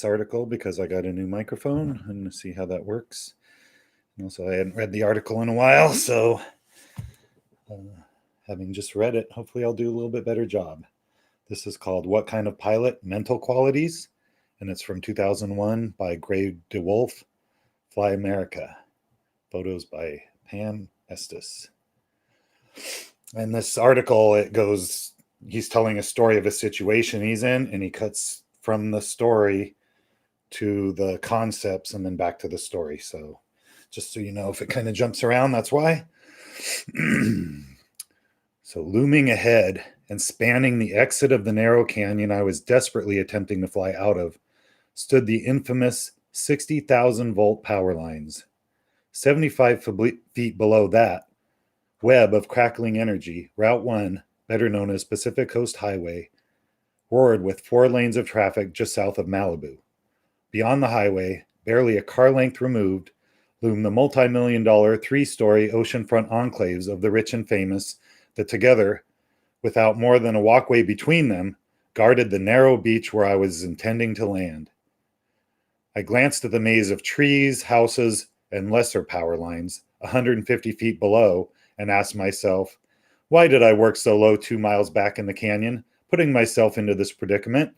article because I got a new microphone and see how that works. And also, I hadn't read the article in a while, so having just read it, hopefully I'll do a little bit better job. This is called What Kind of Pilot? Mental Qualities, and it's from 2001 by DeWolf, Fly America. Photos by Pam Estes. And this article, he's telling a story of a situation he's in, and he cuts from the story to the concepts and then back to the story. So just so you know, if it kind of jumps around, that's why. So looming ahead and spanning the exit of the narrow canyon I was desperately attempting to fly out of stood the infamous 60,000 volt power lines. 75 feet below that web of crackling energy, Route 1, better known as Pacific Coast Highway, roared with 4 lanes of traffic just south of Malibu. Beyond the highway, barely a car length removed, loomed the multi-million-dollar 3-story oceanfront enclaves of the rich and famous that together, without more than a walkway between them, guarded the narrow beach where I was intending to land. I glanced at the maze of trees, houses, and lesser power lines 150 feet below and asked myself, why did I work so low 2 miles back in the canyon, putting myself into this predicament?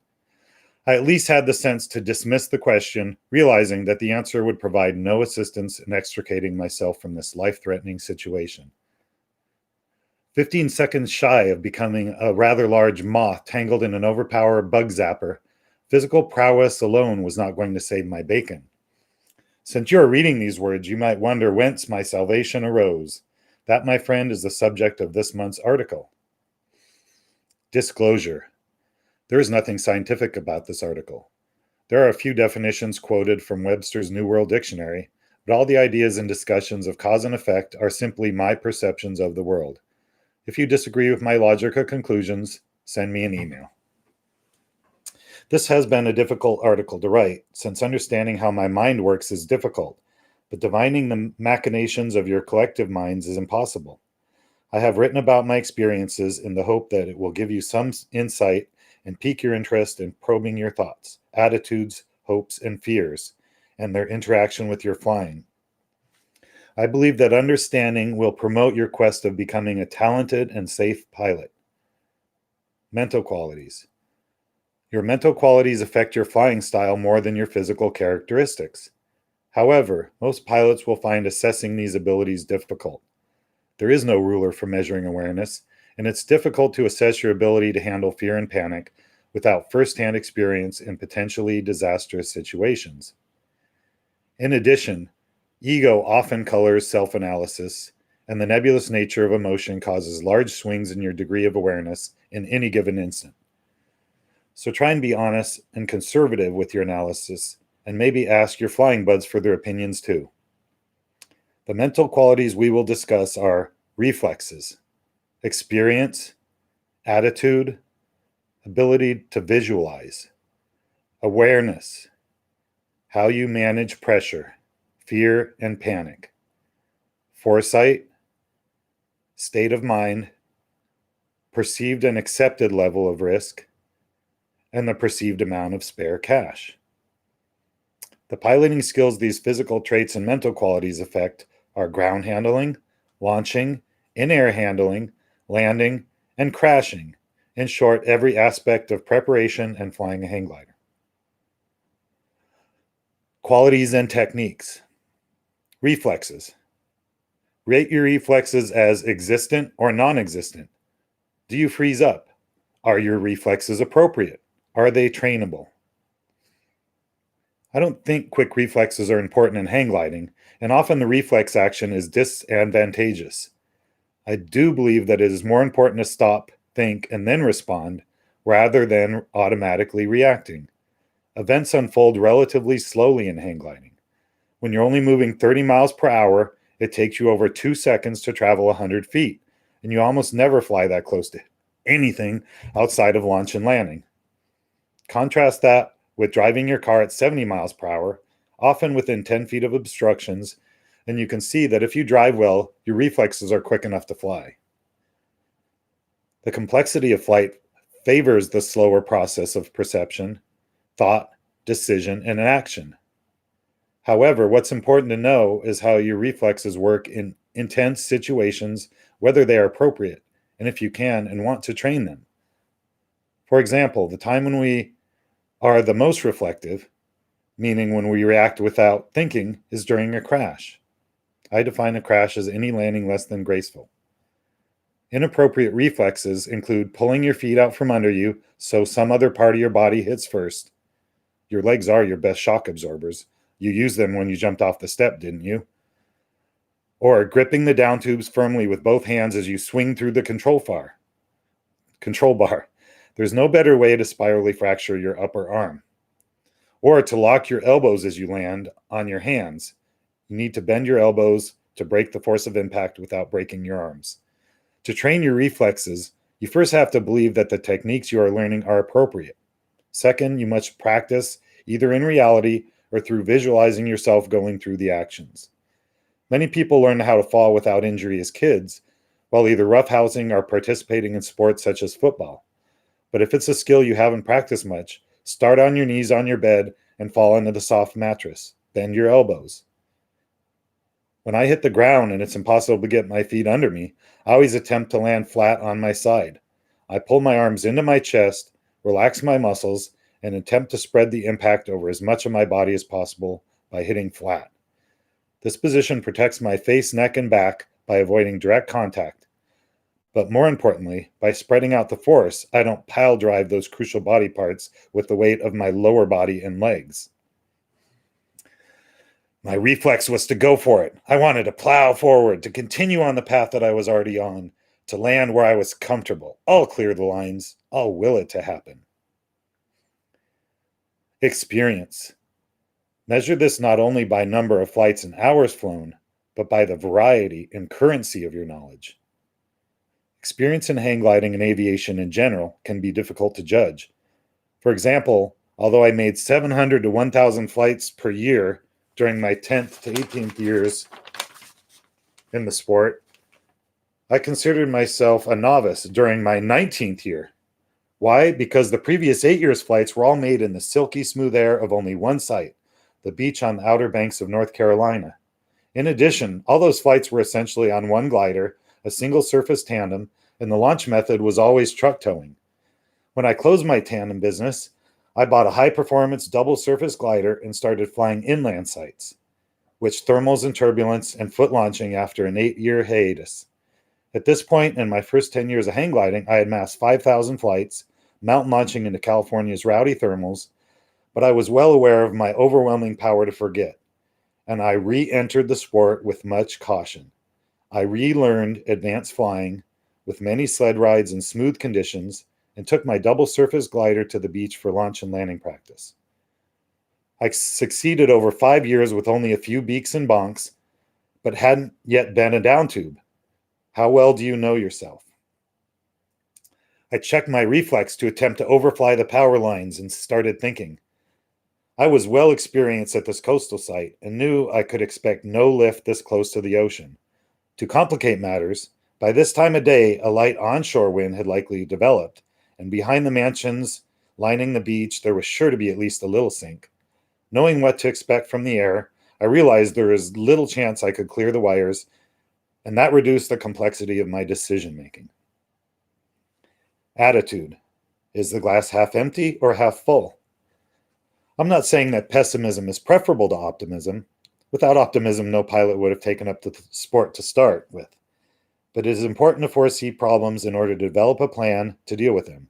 I at least had the sense to dismiss the question, realizing that the answer would provide no assistance in extricating myself from this life-threatening situation. 15 seconds shy of becoming a rather large moth tangled in an overpowered bug zapper, physical prowess alone was not going to save my bacon. Since you are reading these words, you might wonder whence my salvation arose. That, my friend, is the subject of this month's article. Disclosure. There is nothing scientific about this article. There are a few definitions quoted from Webster's New World Dictionary, but all the ideas and discussions of cause and effect are simply my perceptions of the world. If you disagree with my logic or conclusions, send me an email. This has been a difficult article to write, since understanding how my mind works is difficult, but divining the machinations of your collective minds is impossible. I have written about my experiences in the hope that it will give you some insight and pique your interest in probing your thoughts, attitudes, hopes, and fears, and their interaction with your flying. I believe that understanding will promote your quest of becoming a talented and safe pilot. Mental qualities. Your mental qualities affect your flying style more than your physical characteristics. However, most pilots will find assessing these abilities difficult. There is no ruler for measuring awareness, and it's difficult to assess your ability to handle fear and panic without first-hand experience in potentially disastrous situations. In addition, ego often colors self-analysis, and the nebulous nature of emotion causes large swings in your degree of awareness in any given instant. So try and be honest and conservative with your analysis, and maybe ask your flying buds for their opinions too. The mental qualities we will discuss are reflexes, experience, attitude, ability to visualize, awareness, how you manage pressure, fear, and panic, foresight, state of mind, perceived and accepted level of risk, and the perceived amount of spare cash. The piloting skills these physical traits and mental qualities affect are ground handling, launching, in-air handling, landing, and crashing. In short, every aspect of preparation and flying a hang glider. Qualities and techniques. Reflexes. Rate your reflexes as existent or non-existent. Do you freeze up? Are your reflexes appropriate? Are they trainable? I don't think quick reflexes are important in hang gliding, and often the reflex action is disadvantageous. I do believe that it is more important to stop, think, and then respond, rather than automatically reacting. Events unfold relatively slowly in hang gliding. When you're only moving 30 miles per hour, it takes you over 2 seconds to travel 100 feet, and you almost never fly that close to anything outside of launch and landing. Contrast that with driving your car at 70 miles per hour, often within 10 feet of obstructions, and you can see that if you drive well, your reflexes are quick enough to fly. The complexity of flight favors the slower process of perception, thought, decision, and action. However, what's important to know is how your reflexes work in intense situations, whether they are appropriate, and if you can and want to train them. For example, the time when we are the most reflective, meaning when we react without thinking, is during a crash. I define a crash as any landing less than graceful. Inappropriate reflexes include pulling your feet out from under you so some other part of your body hits first. Your legs are your best shock absorbers. You used them when you jumped off the step, didn't you? Or gripping the down tubes firmly with both hands as you swing through the control bar. There's no better way to spirally fracture your upper arm. Or to lock your elbows as you land on your hands. You need to bend your elbows to break the force of impact without breaking your arms. To train your reflexes, you first have to believe that the techniques you are learning are appropriate. Second, you must practice either in reality or through visualizing yourself going through the actions. Many people learn how to fall without injury as kids, while either roughhousing or participating in sports such as football. But if it's a skill you haven't practiced much, start on your knees on your bed and fall into the soft mattress. Bend your elbows. When I hit the ground and it's impossible to get my feet under me, I always attempt to land flat on my side. I pull my arms into my chest, relax my muscles, and attempt to spread the impact over as much of my body as possible by hitting flat. This position protects my face, neck, and back by avoiding direct contact. But more importantly, by spreading out the force, I don't pile drive those crucial body parts with the weight of my lower body and legs. My reflex was to go for it. I wanted to plow forward, to continue on the path that I was already on, to land where I was comfortable. I'll clear the lines. I'll will it to happen. Experience. Measure this not only by number of flights and hours flown, but by the variety and currency of your knowledge. Experience in hang gliding and aviation in general can be difficult to judge. For example, although I made 700 to 1,000 flights per year during my 10th to 18th years in the sport, I considered myself a novice during my 19th year. Why? Because the previous 8 years' flights were all made in the silky smooth air of only one site, the beach on the Outer Banks of North Carolina. In addition, all those flights were essentially on one glider, a single surface tandem, and the launch method was always truck towing. When I closed my tandem business, I bought a high-performance double-surface glider and started flying inland sites, which thermals and turbulence and foot launching after an 8-year hiatus. At this point in my first 10 years of hang gliding, I had massed 5,000 flights, mountain launching into California's rowdy thermals, but I was well aware of my overwhelming power to forget, and I re-entered the sport with much caution. I relearned advanced flying with many sled rides in smooth conditions, and took my double surface glider to the beach for launch and landing practice. I succeeded over 5 years with only a few beaks and bonks, but hadn't yet been a down tube. How well do you know yourself? I checked my reflex to attempt to overfly the power lines and started thinking. I was well experienced at this coastal site and knew I could expect no lift this close to the ocean. To complicate matters, by this time of day, a light onshore wind had likely developed, and behind the mansions lining the beach, there was sure to be at least a little sink. Knowing what to expect from the air, I realized there was little chance I could clear the wires, and that reduced the complexity of my decision-making. Attitude. Is the glass half empty or half full? I'm not saying that pessimism is preferable to optimism. Without optimism, no pilot would have taken up the sport to start with. But it is important to foresee problems in order to develop a plan to deal with them.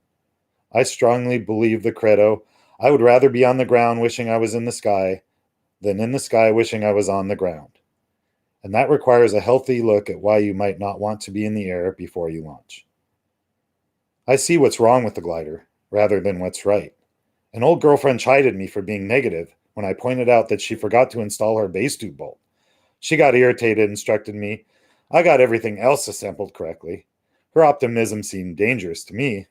I strongly believe the credo, I would rather be on the ground wishing I was in the sky than in the sky wishing I was on the ground. And that requires a healthy look at why you might not want to be in the air before you launch. I see what's wrong with the glider rather than what's right. An old girlfriend chided me for being negative when I pointed out that she forgot to install her base tube bolt. She got irritated and instructed me, I got everything else assembled correctly. Her optimism seemed dangerous to me.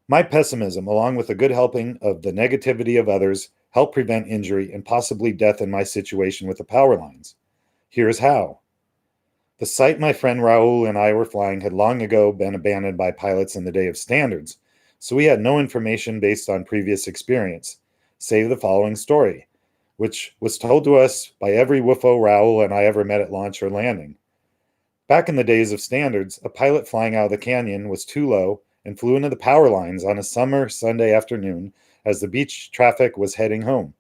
My pessimism, along with a good helping of the negativity of others, helped prevent injury and possibly death in my situation with the power lines. Here's how. The site my friend Raul and I were flying had long ago been abandoned by pilots in the day of standards, so we had no information based on previous experience. save the following story, which was told to us by every WFO Raoul and I ever met at launch or landing. Back in the days of standards, a pilot flying out of the canyon was too low and flew into the power lines on a summer Sunday afternoon as the beach traffic was heading home.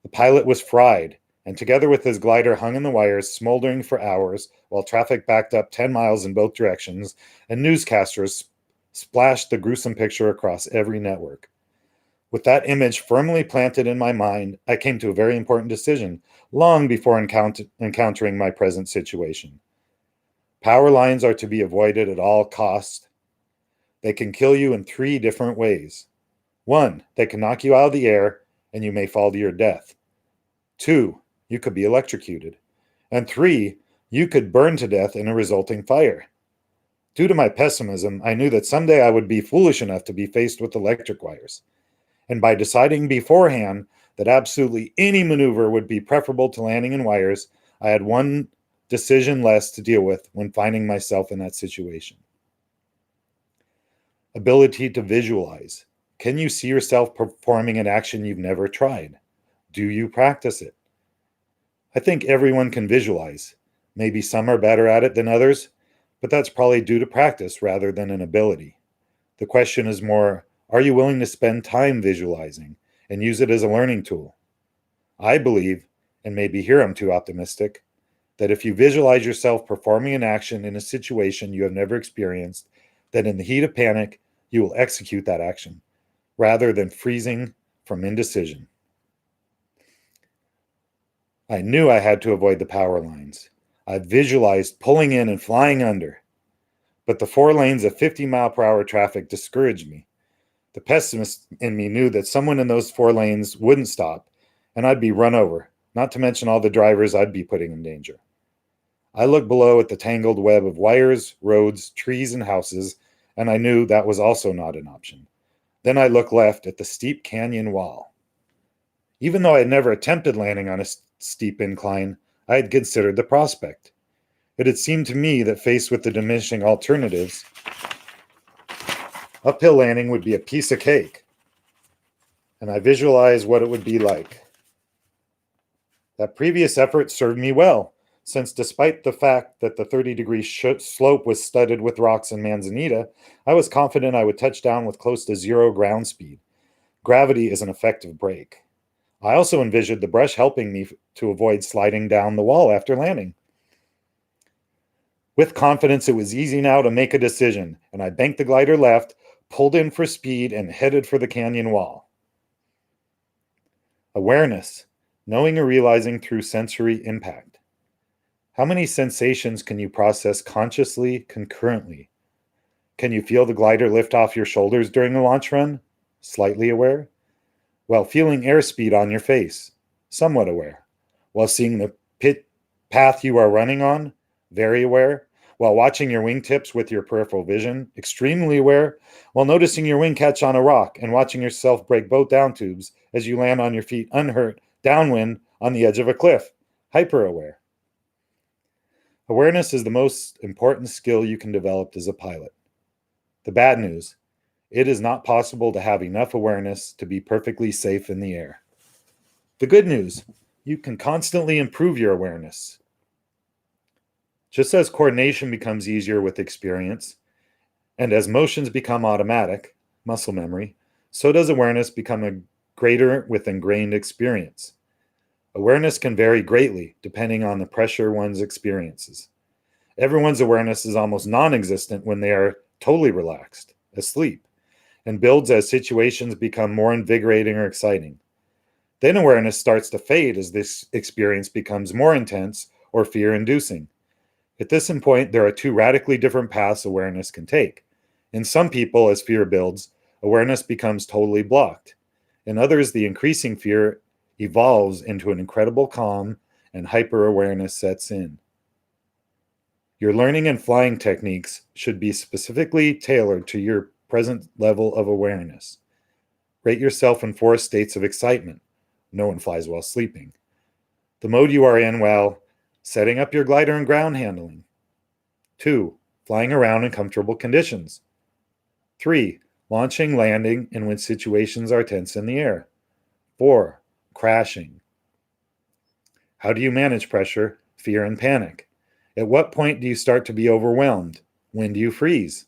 The pilot was fried, and together with his glider hung in the wires, smoldering for hours while traffic backed up 10 miles in both directions, and newscasters splashed the gruesome picture across every network. With that image firmly planted in my mind, I came to a very important decision long before encountering my present situation. Power lines are to be avoided at all costs. They can kill you in 3 different ways. 1, they can knock you out of the air and you may fall to your death. 2, you could be electrocuted. And 3, you could burn to death in a resulting fire. Due to my pessimism, I knew that someday I would be foolish enough to be faced with electric wires. And by deciding beforehand that absolutely any maneuver would be preferable to landing in wires, I had one decision less to deal with when finding myself in that situation. Ability to visualize. Can you see yourself performing an action you've never tried? Do you practice it? I think everyone can visualize. Maybe some are better at it than others, but that's probably due to practice rather than an ability. The question is more, are you willing to spend time visualizing and use it as a learning tool? I believe, and maybe here I'm too optimistic, that if you visualize yourself performing an action in a situation you have never experienced, then in the heat of panic, you will execute that action, rather than freezing from indecision. I knew I had to avoid the power lines. I visualized pulling in and flying under. But the 4 lanes of 50-mile-per-hour traffic discouraged me. The pessimist in me knew that someone in those 4 lanes wouldn't stop, and I'd be run over, not to mention all the drivers I'd be putting in danger. I looked below at the tangled web of wires, roads, trees, and houses, and I knew that was also not an option. Then I looked left at the steep canyon wall. Even though I had never attempted landing on a steep incline, I had considered the prospect. It had seemed to me that faced with the diminishing alternatives, uphill landing would be a piece of cake, and I visualized what it would be like. That previous effort served me well, since despite the fact that the 30-degree slope was studded with rocks and manzanita, I was confident I would touch down with close to 0 ground speed. Gravity is an effective brake. I also envisioned the brush helping me to avoid sliding down the wall after landing. With confidence, it was easy now to make a decision, and I banked the glider left, pulled in for speed, and headed for the canyon wall. Awareness, knowing or realizing through sensory impact. How many sensations can you process consciously, concurrently? Can you feel the glider lift off your shoulders during a launch run? Slightly aware. While feeling airspeed on your face? Somewhat aware. While seeing the path you are running on? Very aware. While watching your wingtips with your peripheral vision? Extremely aware. While noticing your wing catch on a rock and watching yourself break both down tubes as you land on your feet unhurt, downwind on the edge of a cliff? Hyper aware. Awareness is the most important skill you can develop as a pilot. The bad news, it is not possible to have enough awareness to be perfectly safe in the air. The good news, you can constantly improve your awareness. Just as coordination becomes easier with experience, and as motions become automatic, muscle memory, so does awareness become a greater with ingrained experience. Awareness can vary greatly depending on the pressure one's experiences. Everyone's awareness is almost non-existent when they are totally relaxed, asleep, and builds as situations become more invigorating or exciting. Then awareness starts to fade as this experience becomes more intense or fear-inducing. At this point, there are 2 radically different paths awareness can take. In some people, as fear builds, awareness becomes totally blocked. In others, the increasing fear evolves into an incredible calm and hyper-awareness sets in. Your learning and flying techniques should be specifically tailored to your present level of awareness. Rate yourself in 4 states of excitement. No one flies while sleeping. The mode you are in while setting up your glider and ground handling. 2, flying around in comfortable conditions. 3, launching, landing, and when situations are tense in the air. 4. Crashing. How do you manage pressure, fear, and panic? At what point do you start to be overwhelmed? When do you freeze?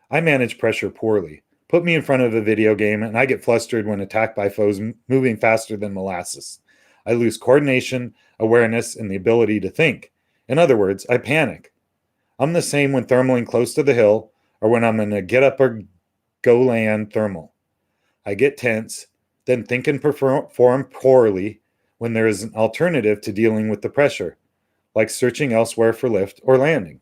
I manage pressure poorly. Put me in front of a video game and I get flustered when attacked by foes moving faster than molasses. I lose coordination, awareness, and the ability to think. In other words, I panic. I'm the same when thermaling close to the hill or when I'm in a get up or go land thermal. I get tense, then think and perform poorly when there is an alternative to dealing with the pressure, like searching elsewhere for lift or landing.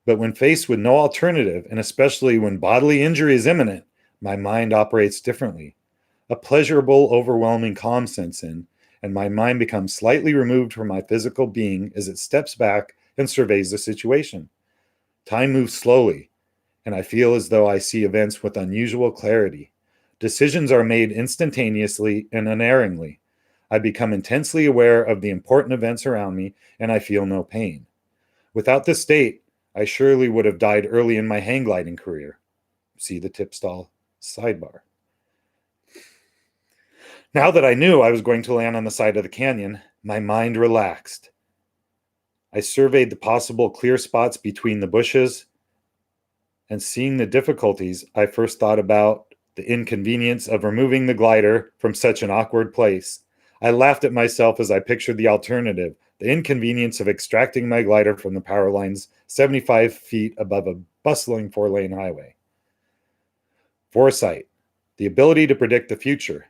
But when faced with no alternative, and especially when bodily injury is imminent, my mind operates differently. A pleasurable, overwhelming calm sets in, and my mind becomes slightly removed from my physical being as it steps back and surveys the situation. Time moves slowly, and I feel as though I see events with unusual clarity. Decisions are made instantaneously and unerringly. I become intensely aware of the important events around me, and I feel no pain. Without this state, I surely would have died early in my hang gliding career. See the tipstall sidebar. Now that I knew I was going to land on the side of the canyon, my mind relaxed. I surveyed the possible clear spots between the bushes, and seeing the difficulties, I first thought about the inconvenience of removing the glider from such an awkward place. I laughed at myself as I pictured the alternative, the inconvenience of extracting my glider from the power lines 75 feet above a bustling 4-lane highway. Foresight, the ability to predict the future.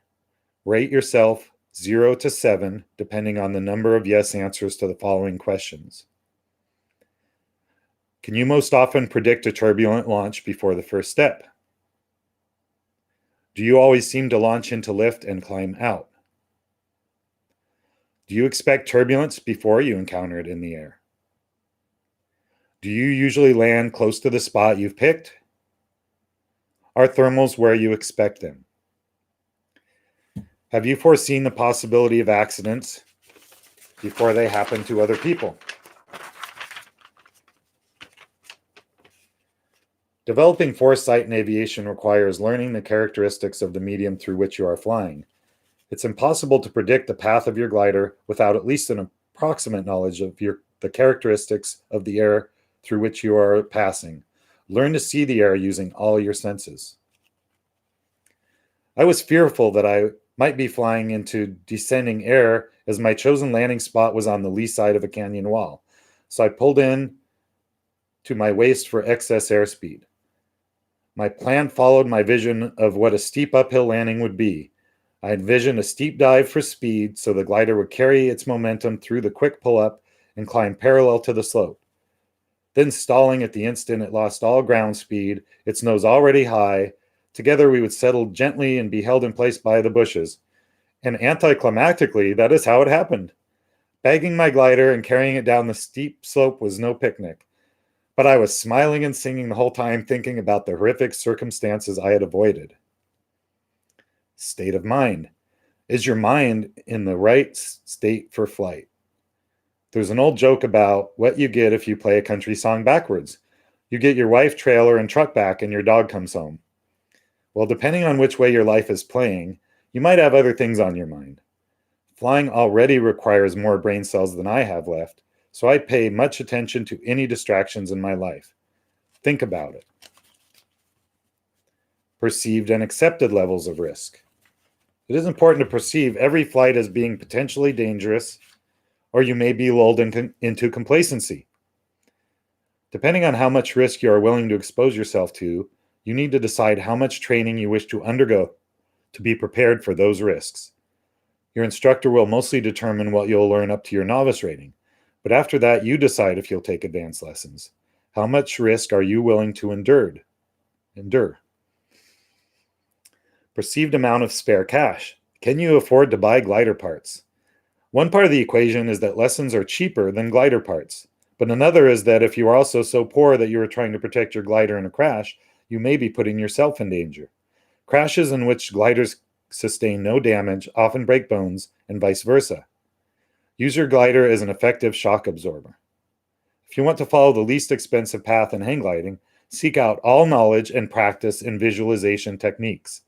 Rate yourself 0 to 7, depending on the number of yes answers to the following questions. Can you most often predict a turbulent launch before the first step? Do you always seem to launch into lift and climb out? Do you expect turbulence before you encounter it in the air? Do you usually land close to the spot you've picked? Are thermals where you expect them? Have you foreseen the possibility of accidents before they happen to other people? Developing foresight in aviation requires learning the characteristics of the medium through which you are flying. It's impossible to predict the path of your glider without at least an approximate knowledge of the characteristics of the air through which you are passing. Learn to see the air using all your senses. I was fearful that I might be flying into descending air as my chosen landing spot was on the lee side of a canyon wall. So I pulled in to my waist for excess airspeed. My plan followed my vision of what a steep uphill landing would be. I envisioned a steep dive for speed so the glider would carry its momentum through the quick pull-up and climb parallel to the slope. Then stalling at the instant it lost all ground speed, its nose already high. Together we would settle gently and be held in place by the bushes. And anticlimactically, that is how it happened. Bagging my glider and carrying it down the steep slope was no picnic. But I was smiling and singing the whole time, thinking about the horrific circumstances I had avoided. State of mind. Is your mind in the right state for flight? There's an old joke about what you get if you play a country song backwards. You get your wife, trailer, and truck back, and your dog comes home. Well, depending on which way your life is playing, you might have other things on your mind. Flying already requires more brain cells than I have left, so I pay much attention to any distractions in my life. Think about it. Perceived and accepted levels of risk. It is important to perceive every flight as being potentially dangerous, or you may be lulled into complacency. Depending on how much risk you are willing to expose yourself to, you need to decide how much training you wish to undergo to be prepared for those risks. Your instructor will mostly determine what you'll learn up to your novice rating, but after that, you decide if you'll take advanced lessons. How much risk are you willing to endure? Perceived amount of spare cash. Can you afford to buy glider parts? One part of the equation is that lessons are cheaper than glider parts, but another is that if you are also so poor that you are trying to protect your glider in a crash, you may be putting yourself in danger. Crashes in which gliders sustain no damage often break bones, and vice versa. Use your glider as an effective shock absorber. If you want to follow the least expensive path in hang gliding, seek out all knowledge and practice in visualization techniques.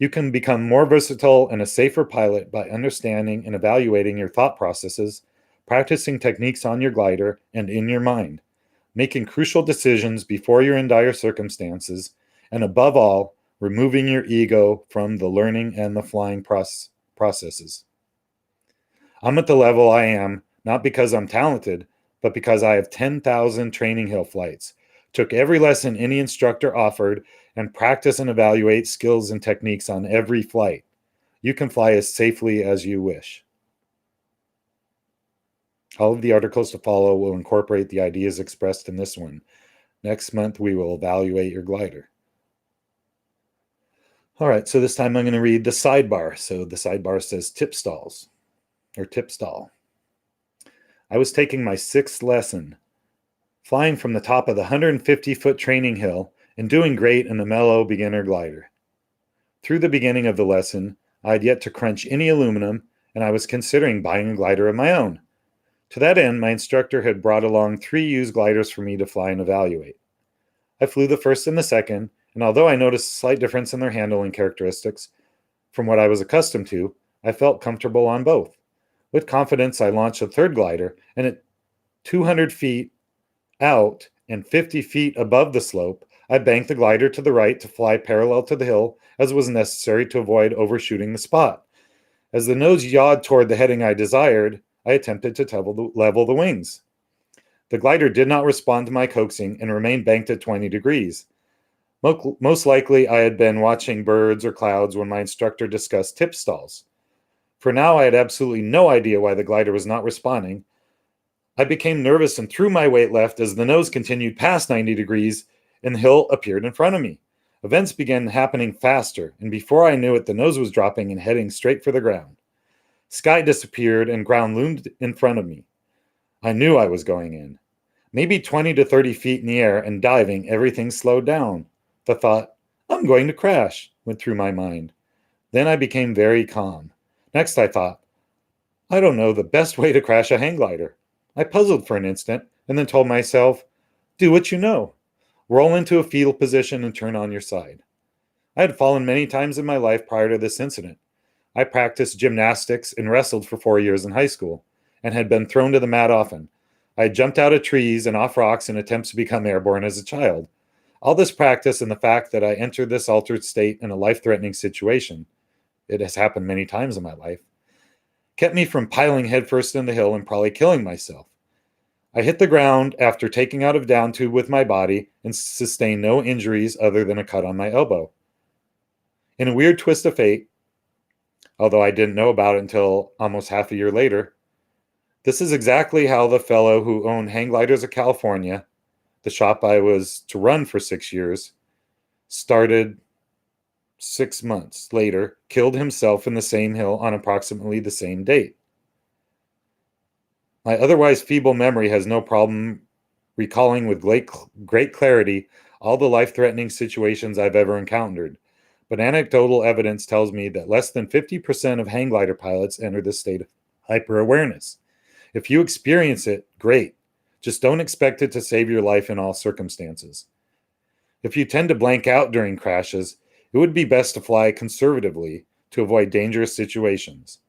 You can become more versatile and a safer pilot by understanding and evaluating your thought processes, practicing techniques on your glider and in your mind, making crucial decisions before you're in dire circumstances, and above all, removing your ego from the learning and the flying processes. I'm at the level I am, not because I'm talented, but because I have 10,000 training hill flights, took every lesson any instructor offered, and practice and evaluate skills and techniques on every flight. You can fly as safely as you wish. All of the articles to follow will incorporate the ideas expressed in this one. Next month, we will evaluate your glider. All right, so this time I'm going to read the sidebar. So the sidebar says tip stalls, or tip stall. I was taking my 6th lesson, flying from the top of the 150-foot training hill and doing great in the mellow beginner glider. Through the beginning of the lesson, I had yet to crunch any aluminum, and I was considering buying a glider of my own. To that end, my instructor had brought along 3 used gliders for me to fly and evaluate. I flew the first and the second, and although I noticed a slight difference in their handling characteristics from what I was accustomed to, I felt comfortable on both. With confidence, I launched a 3rd glider, and at 200 feet out and 50 feet above the slope, I banked the glider to the right to fly parallel to the hill as was necessary to avoid overshooting the spot. As the nose yawed toward the heading I desired, I attempted to level the wings. The glider did not respond to my coaxing and remained banked at 20 degrees. Most likely, I had been watching birds or clouds when my instructor discussed tip stalls. For now, I had absolutely no idea why the glider was not responding. I became nervous and threw my weight left as the nose continued past 90 degrees and the hill appeared in front of me. Events began happening faster, and before I knew it, the nose was dropping and heading straight for the ground. Sky disappeared and ground loomed in front of me. I knew I was going in. Maybe 20 to 30 feet in the air and diving, everything slowed down. The thought, I'm going to crash, went through my mind. Then I became very calm. Next I thought, I don't know the best way to crash a hang glider. I puzzled for an instant and then told myself, do what you know. Roll into a fetal position and turn on your side. I had fallen many times in my life prior to this incident. I practiced gymnastics and wrestled for 4 years in high school and had been thrown to the mat often. I had jumped out of trees and off rocks in attempts to become airborne as a child. All this practice and the fact that I entered this altered state in a life-threatening situation, it has happened many times in my life, kept me from piling headfirst in the hill and probably killing myself. I hit the ground after taking out a down tube with my body and sustained no injuries other than a cut on my elbow. In a weird twist of fate, although I didn't know about it until almost half a year later, this is exactly how the fellow who owned Hang Gliders of California, the shop I was to run for 6 years, started 6 months later, killed himself in the same hill on approximately the same date. My otherwise feeble memory has no problem recalling with great clarity all the life-threatening situations I've ever encountered, but anecdotal evidence tells me that less than 50% of hang glider pilots enter this state of hyper-awareness. If you experience it, great. Just don't expect it to save your life in all circumstances. If you tend to blank out during crashes, it would be best to fly conservatively to avoid dangerous situations.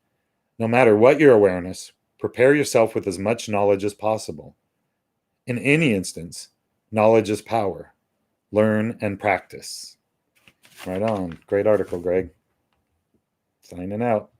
No matter what your awareness, prepare yourself with as much knowledge as possible. In any instance, knowledge is power. Learn and practice. Right on. Great article, Greg. Signing out.